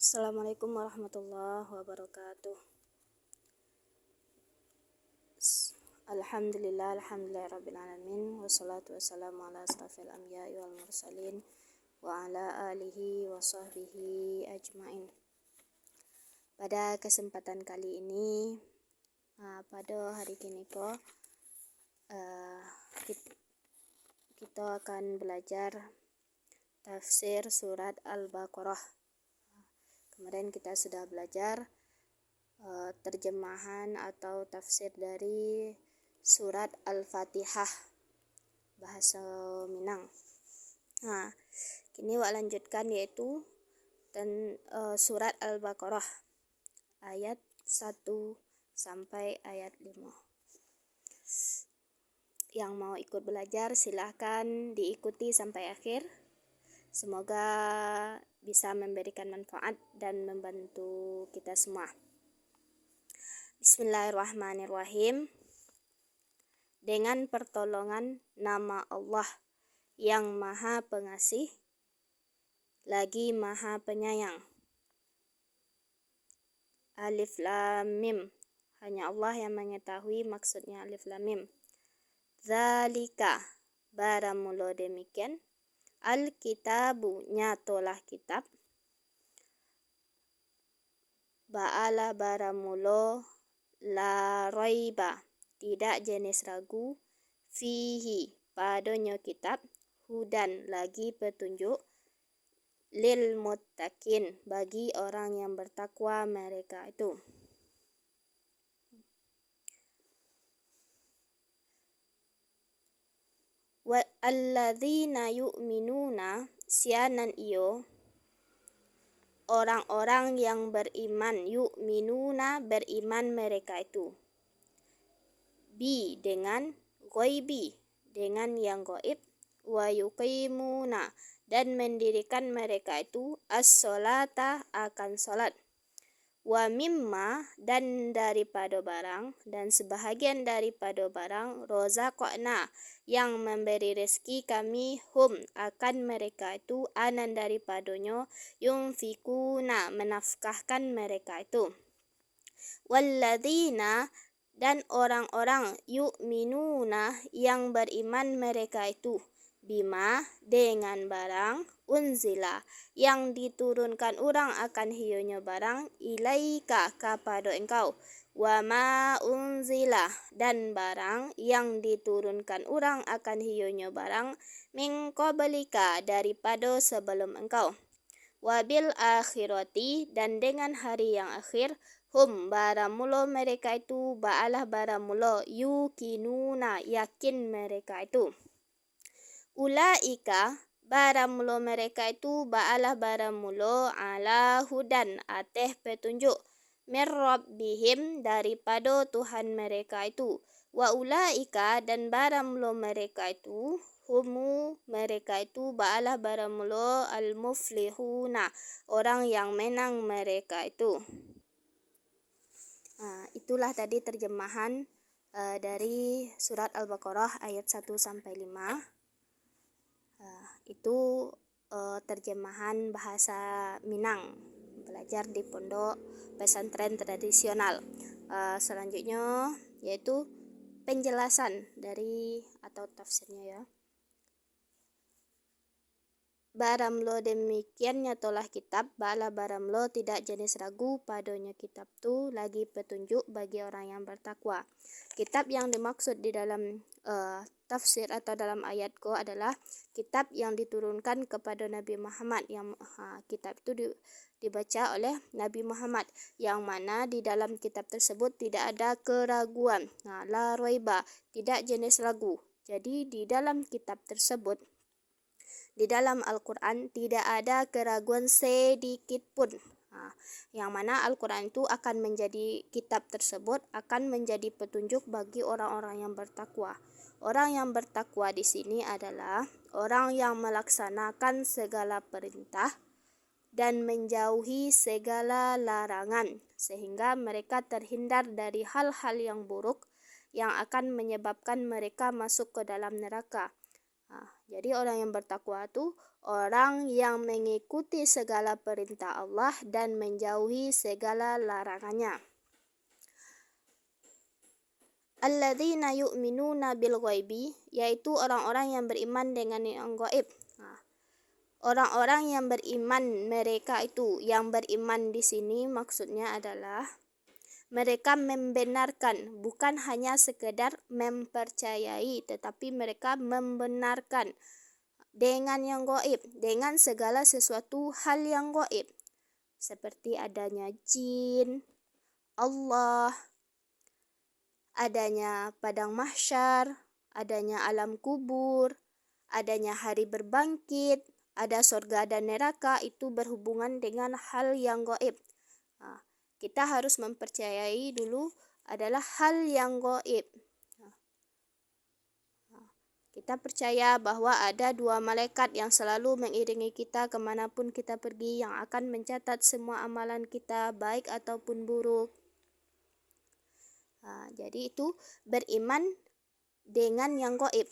Assalamualaikum warahmatullahi wabarakatuh. Alhamdulillah rabbil wassalatu wassalamu ala asrafil anbiya'i wal mursalin wa ala alihi wa sahbihi ajmain. Pada kesempatan kali ini, pada hari ini kita akan belajar tafsir surat Al-Baqarah. Kemarin kita sudah belajar terjemahan atau tafsir dari surat Al-Fatihah bahasa Minang. Kini wak lanjutkan yaitu surat Al-Baqarah ayat 1 sampai ayat 5. Yang mau ikut belajar silahkan diikuti sampai akhir. Semoga bisa memberikan manfaat dan membantu kita semua. Bismillahirrahmanirrahim. Dengan pertolongan nama Allah yang Maha Pengasih lagi Maha Penyayang. Alif Lam Mim. Hanya Allah yang mengetahui maksudnya Alif Lam Mim. Zalika, baramulo demikian. Al-kitabu, nyatolah kitab. Ba'ala baramulo, la roiba, tidak jenis ragu. Fihi, padanya kitab. Hudan, lagi petunjuk. Lil muttaqin, bagi orang yang bertakwa mereka itu. Wa alladzina yu'minuna, sianan iyo orang-orang yang beriman. Yu'minuna, beriman mereka itu. Bi, dengan ghaibi, dengan yang gaib. Wa yuqimuna, dan mendirikan mereka itu as-sholata, akan salat. Wa mimma, dan daripada barang, dan sebahagian daripada barang, rozaqna, yang memberi rezeki kami, hum, akan mereka itu, anan daripadanya, yunfikuna, menafkahkan mereka itu. Walladzina, dan orang-orang, yu'minuna, yang beriman mereka itu. Bima, dengan barang, unzila, yang diturunkan orang akan hionya barang, ilaika, kepada engkau. Wama unzila, dan barang yang diturunkan orang akan hionya barang, min qablika, daripada sebelum engkau. Wabil akhirati, dan dengan hari yang akhir, hum, baramulo mereka itu, ba'alah baramulo, yukinuna, yakin mereka itu. Ulaika, baramulo mereka itu, ba'alah baramulo, ala hudan, ateh petunjuk. Mirrabbihim, daripada Tuhan mereka itu. Wa ulaika, dan baramulo mereka itu, humu, mereka itu, ba'alah baramulo, al-muflihuna, orang yang menang mereka itu. Itulah tadi terjemahan dari surat Al-Baqarah ayat 1 sampai 5. Itu terjemahan bahasa Minang, belajar di pondok pesantren tradisional. Selanjutnya yaitu penjelasan dari atau tafsirnya ya. Baramlo demikian nyatolah kitab. Ba'ala baramlo, tidak jenis ragu padanya kitab tu, lagi petunjuk bagi orang yang bertakwa. Kitab yang dimaksud di dalam tafsir atau dalam ayatku adalah kitab yang diturunkan kepada Nabi Muhammad. Yang kitab itu dibaca oleh Nabi Muhammad, yang mana di dalam kitab tersebut tidak ada keraguan. La roiba, tidak jenis ragu. Jadi di dalam kitab tersebut, di dalam Al-Quran tidak ada keraguan sedikit pun. Yang mana Al-Quran itu akan menjadi, kitab tersebut akan menjadi petunjuk bagi orang-orang yang bertakwa. Orang yang bertakwa di sini adalah orang yang melaksanakan segala perintah dan menjauhi segala larangan, sehingga mereka terhindar dari hal-hal yang buruk yang akan menyebabkan mereka masuk ke dalam neraka. Jadi orang yang bertakwa itu orang yang mengikuti segala perintah Allah dan menjauhi segala larangannya. Alladzina yu'minuna bil ghaibi, yaitu orang-orang yang beriman dengan yang gaib. Orang-orang yang beriman mereka itu, yang beriman di sini maksudnya adalah mereka membenarkan, bukan hanya sekedar mempercayai, tetapi mereka membenarkan dengan yang gaib, dengan segala sesuatu hal yang gaib, seperti adanya jin, Allah, adanya padang mahsyar, adanya alam kubur, adanya hari berbangkit, ada surga dan neraka, itu berhubungan dengan hal yang gaib. Kita harus mempercayai dulu adalah hal yang gaib. Kita percaya bahwa ada 2 malaikat yang selalu mengiringi kita kemanapun kita pergi, yang akan mencatat semua amalan kita, baik ataupun buruk. Jadi itu beriman dengan yang gaib.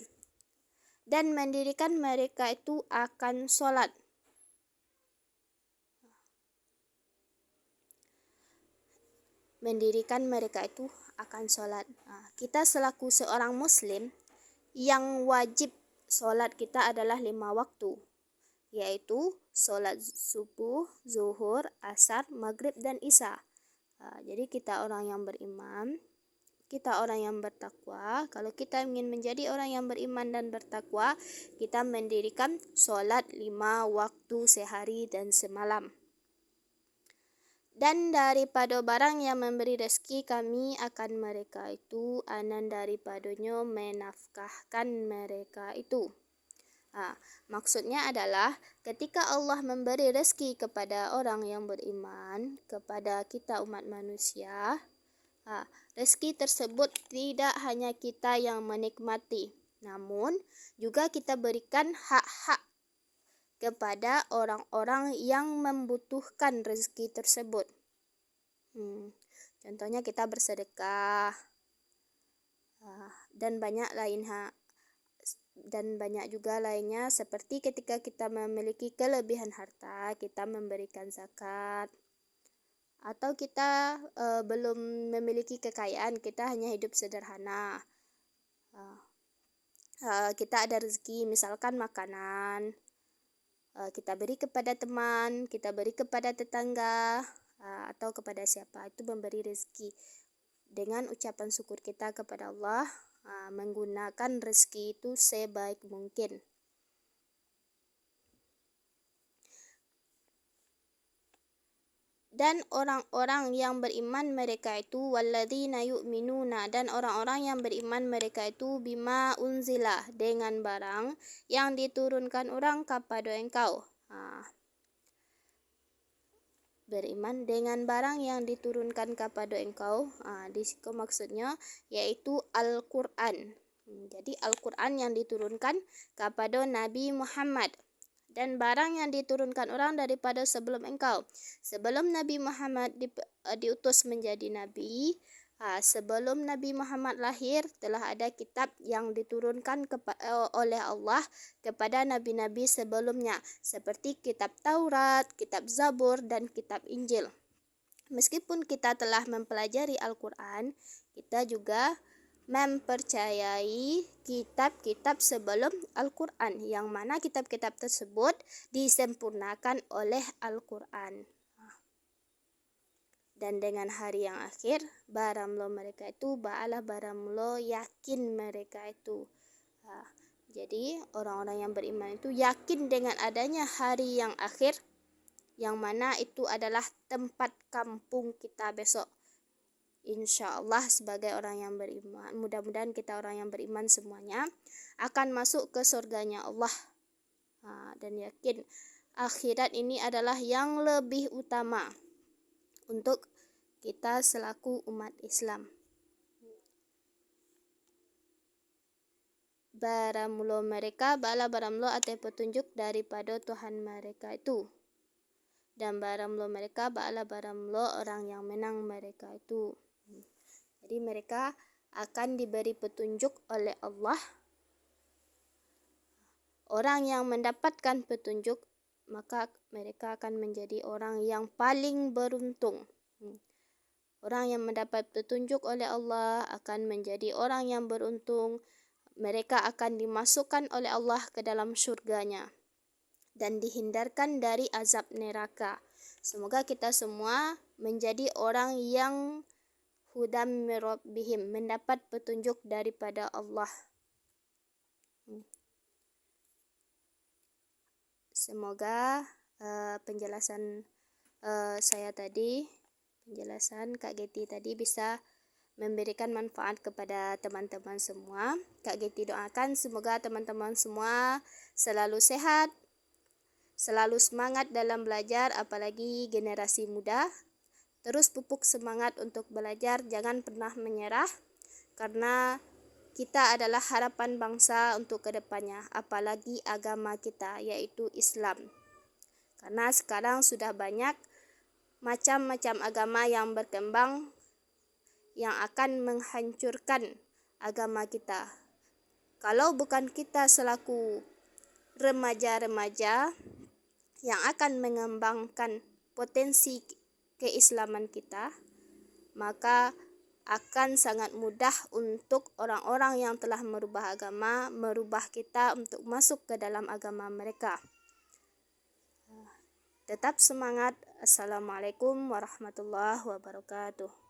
Dan mendirikan mereka itu akan sholat. Mendirikan mereka itu akan sholat. Kita selaku seorang muslim, yang wajib sholat kita adalah 5 waktu, yaitu sholat subuh, zuhur, asar, maghrib, dan isya. Jadi kita orang yang beriman, kita orang yang bertakwa. Kalau kita ingin menjadi orang yang beriman dan bertakwa, kita mendirikan sholat 5 waktu sehari dan semalam. Dan daripada barang yang memberi rezeki kami akan mereka itu, anan daripadanya menafkahkan mereka itu. Maksudnya adalah ketika Allah memberi rezeki kepada orang yang beriman, kepada kita umat manusia, rezeki tersebut tidak hanya kita yang menikmati, namun juga kita berikan hak-hak kepada orang-orang yang membutuhkan rezeki tersebut. Contohnya kita bersedekah, dan banyak juga lainnya, seperti ketika kita memiliki kelebihan harta, kita memberikan zakat. Atau kita belum memiliki kekayaan, kita hanya hidup sederhana. Kita ada rezeki, misalkan makanan, kita beri kepada teman, kita beri kepada tetangga, atau kepada siapa, itu memberi rezeki. Dengan ucapan syukur kita kepada Allah, menggunakan rezeki itu sebaik mungkin. Dan orang-orang yang beriman mereka itu walladzina yu'minuna, dan orang-orang yang beriman mereka itu bima unzila, dengan barang yang diturunkan orang kepada engkau. Beriman dengan barang yang diturunkan kepada engkau, di situ maksudnya yaitu Al-Qur'an. Jadi Al-Qur'an yang diturunkan kepada Nabi Muhammad, dan barang yang diturunkan orang daripada sebelum engkau. Sebelum Nabi Muhammad diutus menjadi nabi, sebelum Nabi Muhammad lahir, telah ada kitab yang diturunkan oleh Allah kepada nabi-nabi sebelumnya, seperti kitab Taurat, kitab Zabur, dan kitab Injil. Meskipun kita telah mempelajari Al-Quran, kita juga mempercayai kitab-kitab sebelum Al-Quran, yang mana kitab-kitab tersebut disempurnakan oleh Al-Quran. Dan dengan hari yang akhir, baramlo mereka itu ba'alah baramlo, yakin mereka itu. Jadi orang-orang yang beriman itu yakin dengan adanya hari yang akhir, yang mana itu adalah tempat kampung kita besok. Insya Allah sebagai orang yang beriman, mudah-mudahan kita orang yang beriman semuanya akan masuk ke surganya Allah. Dan yakin akhirat ini adalah yang lebih utama untuk kita selaku umat Islam. Baramlo mereka bala baramlo atau petunjuk daripada Tuhan mereka itu. Dan baramlo mereka bala baramlo orang yang menang mereka itu. Jadi mereka akan diberi petunjuk oleh Allah. orang yang mendapatkan petunjuk, maka mereka akan menjadi orang yang paling beruntung. Orang yang mendapat petunjuk oleh Allah akan menjadi orang yang beruntung. Mereka akan dimasukkan oleh Allah ke dalam surganya dan dihindarkan dari azab neraka. Semoga kita semua menjadi orang yang hudam min rabbihim, mendapat petunjuk daripada Allah. Semoga penjelasan saya tadi, penjelasan Kak Geti tadi bisa memberikan manfaat kepada teman-teman semua. Kak Geti doakan semoga teman-teman semua selalu sehat, selalu semangat dalam belajar, apalagi generasi muda. Terus pupuk semangat untuk belajar, jangan pernah menyerah, karena kita adalah harapan bangsa untuk kedepannya, apalagi agama kita yaitu Islam. Karena sekarang sudah banyak macam-macam agama yang berkembang yang akan menghancurkan agama kita. Kalau bukan kita selaku remaja-remaja yang akan mengembangkan potensi keislaman kita, maka akan sangat mudah untuk orang-orang yang telah merubah agama, merubah kita untuk masuk ke dalam agama mereka. Tetap semangat. Assalamualaikum warahmatullahi wabarakatuh.